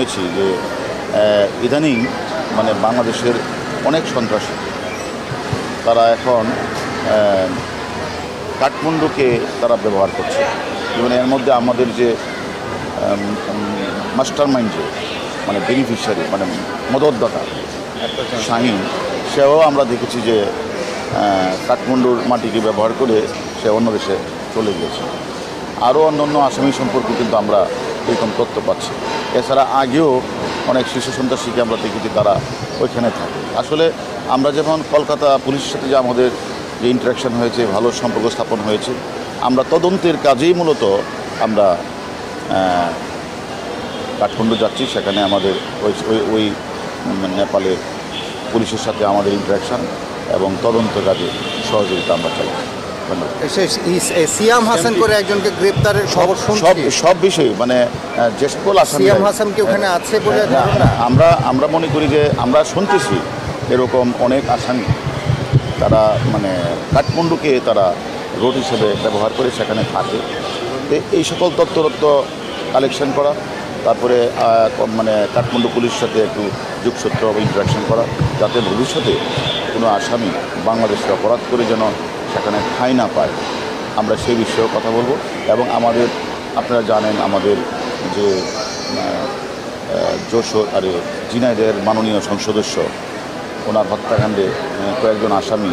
শুনেছি যে ইদানিং মানে বাংলাদেশের অনেক সন্ত্রাসী তারা এখন কাঠমান্ডুকে তারা ব্যবহার করছে। যেমন এর মধ্যে আমাদের যে মাস্টার মাইন্ড যে মানে বেনিফিশিয়ারি মানে মদতদাতা শাহিন, সেও আমরা দেখেছি যে কাঠমান্ডুর মাটিকে ব্যবহার করে সে অন্য দেশে চলে গিয়েছে। আরও অন্য আসামি সম্পর্কে কিন্তু আমরা এরকম তথ্য পাচ্ছি। এছাড়া আগেও অনেক শিশু সন্ত্রাসীকে আমরা দেখেছি তারা ওইখানে থাকে। আসলে আমরা যখন কলকাতা পুলিশের সাথে যে আমাদের যে ইন্টারাকশন হয়েছে, ভালো সম্পর্ক স্থাপন হয়েছে, আমরা তদন্তের কাজেই মূলত আমরা কাঠমান্ডু যাচ্ছি। সেখানে আমাদের ওই নেপালের পুলিশের সাথে আমাদের ইন্টারাকশন এবং তদন্ত কাজে সহযোগিতা আমরা চালাই। সিয়াম হাসান করে একজনকে গ্রেপ্তারের খবর সব বিষয়ে মানে যে সকল আসামি সিয়াম হাসান কি ওখানে আছে বলে আমরা মনে করি যে আমরা শুনতেছি এরকম অনেক আসামি তারা মানে কাঠমান্ডুকে তারা রোড হিসেবে ব্যবহার করে সেখানে থাকে। তো এই সকল তথ্য কালেকশন করা, তারপরে মানে কাঠমান্ডু পুলিশের সাথে একটু যোগসূত্র বা ইন্টারাকশন করা, যাতে ভবিষ্যতে কোনো আসামি বাংলাদেশে অপরাধ করে যেন সেখানে ঠাঁই না পায়, আমরা সেই বিষয়েও কথা বলবো। এবং আমাদের আপনারা জানেন আমাদের যে ঝিনাইদহের মাননীয় সদস্য ওনার হত্যাকাণ্ডে কয়েকজন আসামি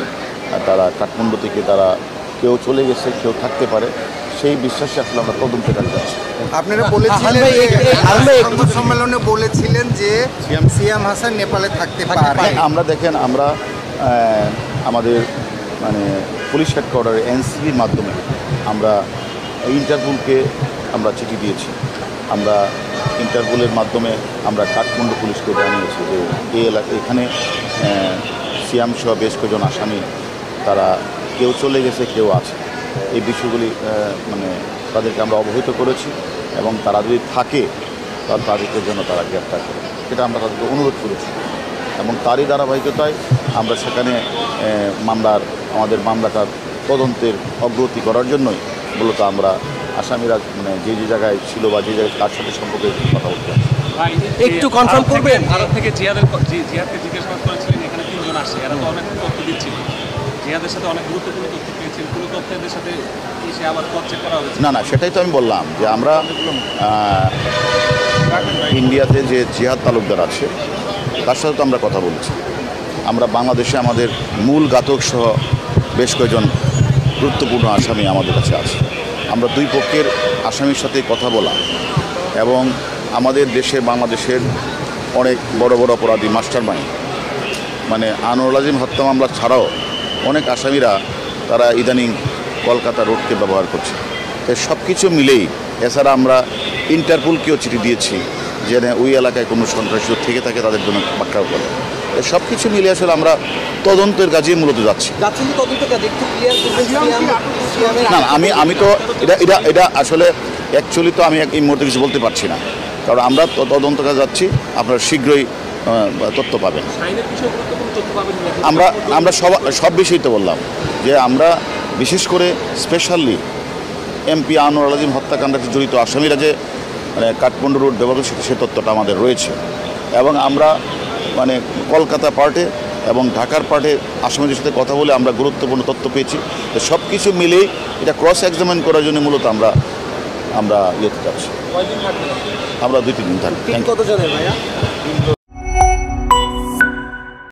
তারা কাঠমান্ডু থেকে তারা কেউ চলে গেছে, কেউ থাকতে পারে, সেই বিশ্বাসে আসলে আমরা তদন্তে কাজে যাচ্ছি। আপনারা বলেছিলেন সংবাদ সম্মেলনে বলেছিলেন যে সিয়াম হাসান নেপালে থাকতে পারে। আমরা দেখেন আমরা আমাদের মানে পুলিশ হেডকোয়ার্টারে এনসিবির মাধ্যমে আমরা ইন্টারপোলকে আমরা চিঠি দিয়েছি। আমরা ইন্টারপোলের মাধ্যমে আমরা কাঠমান্ডু পুলিশকে জানিয়েছি যে এই এখানে সিয়াম সহ বেশ কয়েকজন আসামি তারা কেউ চলে গেছে, কেউ আছে। এই বিষয়গুলি মানে তাদেরকে আমরা অবহিত করেছি এবং তারা যদি থাকে তাহলে তাদেরকে জন্য তারা গ্রেপ্তার করে, সেটা আমরা তাদেরকে অনুরোধ করেছি। এবং তারই ধারাবাহিকতায় আমরা সেখানে আমাদের মামলাটার তদন্তের অগ্রগতি করার জন্যই মূলত আমরা আসামিরা মানে যে জায়গায় ছিল বা যে জায়গায় তার সাথে সম্পর্কে কথা বলতে একটু কনফার্ম করবেন। ভারত থেকে জিহাদকে জিজ্ঞাসাবাদ করেছিলেন, এখানে 3 জন আসছে, এরা তো অনেক তথ্য দিচ্ছিল, জিহাদের সাথে অনেক গুরুত্বপূর্ণ তথ্য পেয়েছেন, কোনো তথ্যের সাথে এসে আবার চেক করা হয়েছে? না, সেটাই তো আমি বললাম যে আমরা ইন্ডিয়াতে যে জিহাদ তালুকদার আছে তার সাথে তো আমরা কথা বলেছি। আমরা বাংলাদেশে আমাদের মূল ঘাতক সহ বেশ কয়েকজন গুরুত্বপূর্ণ আসামি আমাদের কাছে আছে। আমরা দুই পক্ষের আসামির সাথে কথা বলা এবং আমাদের দেশে বাংলাদেশের অনেক বড় বড় অপরাধী মাস্টার মাইন্ড মানে আনোয়ারুল আজিম হত্যা মামলা ছাড়াও অনেক আসামিরা তারা ইদানিং কলকাতা রোডকে ব্যবহার করছে। সব কিছু মিলেই এছাড়া আমরা ইন্টারপোলকেও চিঠি দিয়েছি যে ওই এলাকায় কোনো সন্ত্রাসী থেকে থাকে তাদের জন্য পাকড়াও করে। সব কিছু মিলে আসলে আমরা তদন্তের কাজে মূলত যাচ্ছি। না, আমি তো এটা আসলে অ্যাকচুয়ালি তো আমি এই মুহূর্তে কিছু বলতে পারছি না, কারণ আমরা তদন্ত কাজে যাচ্ছি। আপনারা শীঘ্রই তথ্য পাবেন। আমরা সব বিষয়ই তো বললাম যে আমরা বিশেষ করে স্পেশালি এমপি আনোয়ারুল আজিম হত্যাকাণ্ডে জড়িত আসামিরা যে মানে কাঠমান্ডু রোড ব্যবহার করছে সে তথ্যটা আমাদের রয়েছে। এবং আমরা মানে কলকাতা পার্টে এবং ঢাকার পার্টে আসামিদের সাথে কথা বলে আমরা গুরুত্বপূর্ণ তথ্য পেয়েছি। তো সব কিছু মিলেই এটা ক্রস এক্সামিন করার জন্য মূলত আমরা ইয়েতে যাচ্ছি। আমরা 2-3 দিন থাকবো।